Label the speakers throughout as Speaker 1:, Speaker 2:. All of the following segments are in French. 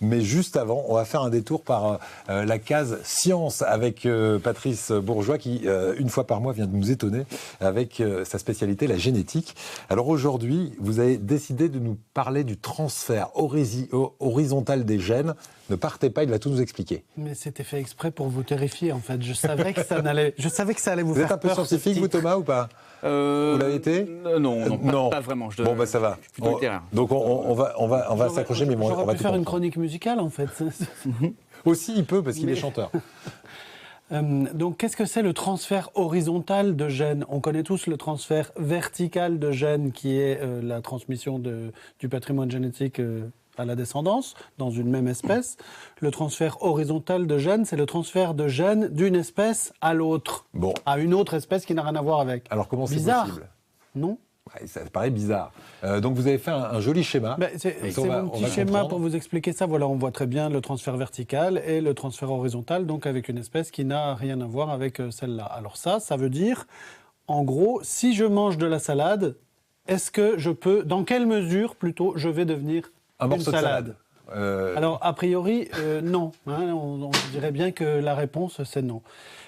Speaker 1: Mais juste avant, on va faire un détour par la case science avec Patrice Bourgeois qui, une fois par mois, vient de nous étonner avec sa spécialité, la génétique. Alors aujourd'hui, vous avez décidé de nous parler du transfert horizontal des gènes. Ne partez pas, il va tout nous expliquer.
Speaker 2: Mais c'était fait exprès pour vous terrifier, en fait. Je savais que ça allait vous faire peur.
Speaker 1: Vous êtes un peu scientifique, vous, Thomas, ou pas? Vous l'avez été?
Speaker 3: Non, pas vraiment.
Speaker 1: Bon, bah ça va. Donc on va s'accrocher, mais on va
Speaker 2: J'aurais pu
Speaker 1: tout
Speaker 2: faire une
Speaker 1: comprendre.
Speaker 2: chronique musicale, en fait.
Speaker 1: Aussi, il peut, parce qu'il est chanteur.
Speaker 2: Donc, qu'est-ce que c'est le transfert horizontal de gènes? On connaît tous le transfert vertical de gènes, qui est la transmission du patrimoine génétique à la descendance, dans une même espèce. Le transfert horizontal de gènes, c'est le transfert de gènes d'une espèce à l'autre, à une autre espèce qui n'a rien à voir avec.
Speaker 1: Alors, comment c'est
Speaker 2: Bizarre,
Speaker 1: possible?
Speaker 2: non?
Speaker 1: Ouais, ça paraît bizarre. Donc vous avez fait un joli schéma.
Speaker 2: C'est mon petit schéma pour vous expliquer ça. Voilà, on voit très bien le transfert vertical et le transfert horizontal, donc avec une espèce qui n'a rien à voir avec celle-là. Alors ça veut dire, en gros, si je mange de la salade, est-ce que je peux, dans quelle mesure plutôt, je vais devenir
Speaker 1: un morceau
Speaker 2: une
Speaker 1: salade.
Speaker 2: de salade Alors, a priori, non. Hein, on dirait bien que la réponse, c'est non.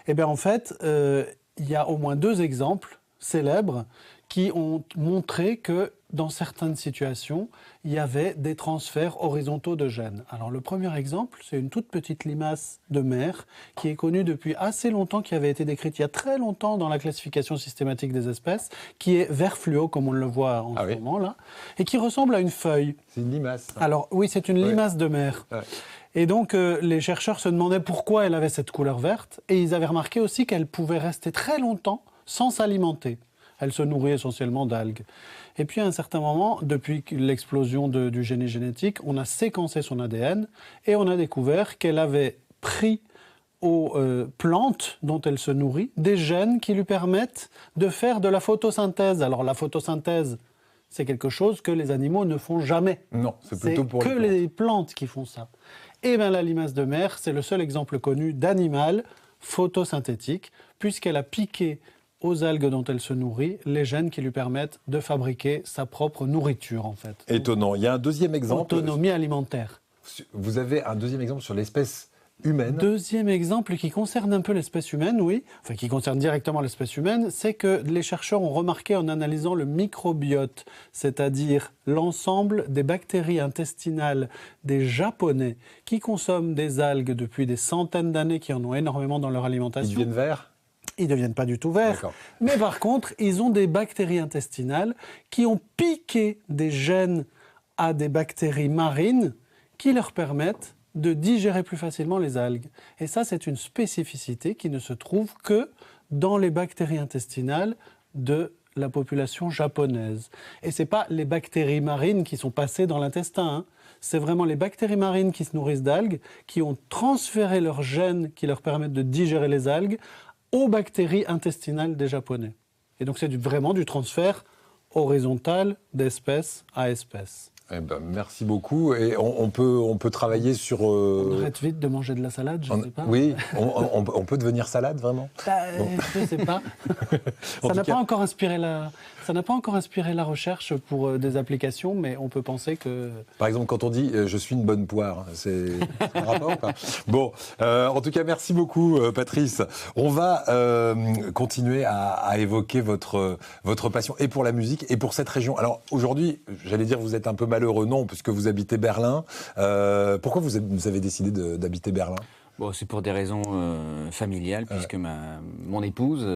Speaker 2: Eh bien, en fait, il y a au moins 2 exemples célèbres qui ont montré que dans certaines situations, il y avait des transferts horizontaux de gènes. Alors le premier exemple, c'est une toute petite limace de mer qui est connue depuis assez longtemps, qui avait été décrite il y a très longtemps dans la classification systématique des espèces, qui est vert fluo, comme on le voit en ce moment là, et qui ressemble à une feuille.
Speaker 1: C'est une limace.
Speaker 2: Alors oui, c'est une limace de mer. Ouais. Et donc, les chercheurs se demandaient pourquoi elle avait cette couleur verte, et ils avaient remarqué aussi qu'elle pouvait rester très longtemps sans s'alimenter. Elle se nourrit essentiellement d'algues. Et puis, à un certain moment, depuis l'explosion du génie génétique, on a séquencé son ADN et on a découvert qu'elle avait pris aux plantes dont elle se nourrit des gènes qui lui permettent de faire de la photosynthèse. Alors, la photosynthèse, c'est quelque chose que les animaux ne font jamais.
Speaker 1: Non, c'est plutôt pour
Speaker 2: les plantes qui font ça. Et bien, la limace de mer, c'est le seul exemple connu d'animal photosynthétique, puisqu'elle a piqué aux algues dont elle se nourrit, les gènes qui lui permettent de fabriquer sa propre nourriture, en fait.
Speaker 1: Étonnant. Il y a un deuxième exemple.
Speaker 2: Autonomie alimentaire.
Speaker 1: Vous avez un deuxième exemple sur l'espèce humaine.
Speaker 2: Deuxième exemple qui concerne un peu l'espèce humaine, oui, enfin qui concerne directement l'espèce humaine, c'est que les chercheurs ont remarqué en analysant le microbiote, c'est-à-dire l'ensemble des bactéries intestinales des Japonais qui consomment des algues depuis des centaines d'années, qui en ont énormément dans leur alimentation.
Speaker 1: Ils deviennent verts ?
Speaker 2: Ils ne deviennent pas du tout verts. Mais par contre, ils ont des bactéries intestinales qui ont piqué des gènes à des bactéries marines qui leur permettent de digérer plus facilement les algues. Et ça, c'est une spécificité qui ne se trouve que dans les bactéries intestinales de la population japonaise. Et ce n'est pas les bactéries marines qui sont passées dans l'intestin, hein. C'est vraiment les bactéries marines qui se nourrissent d'algues, qui ont transféré leurs gènes qui leur permettent de digérer les algues aux bactéries intestinales des Japonais. Et donc c'est vraiment du transfert horizontal d'espèce à espèce.
Speaker 1: Eh ben, merci beaucoup. Et on peut travailler sur...
Speaker 2: On arrête vite de manger de la salade, je ne sais pas.
Speaker 1: Oui, on peut devenir salade, vraiment
Speaker 2: Je ne sais pas. Ça n'a pas encore inspiré la recherche pour des applications, mais on peut penser que...
Speaker 1: Par exemple, quand on dit « je suis une bonne poire », c'est un rapport ou pas? Bon, en tout cas, merci beaucoup, Patrice. On va continuer à évoquer votre passion, et pour la musique, et pour cette région. Alors, aujourd'hui, j'allais dire, vous êtes un peu malheureux, non, puisque vous habitez Berlin. Pourquoi vous avez décidé d'habiter Berlin?
Speaker 3: Bon, c'est pour des raisons familiales, puisque mon épouse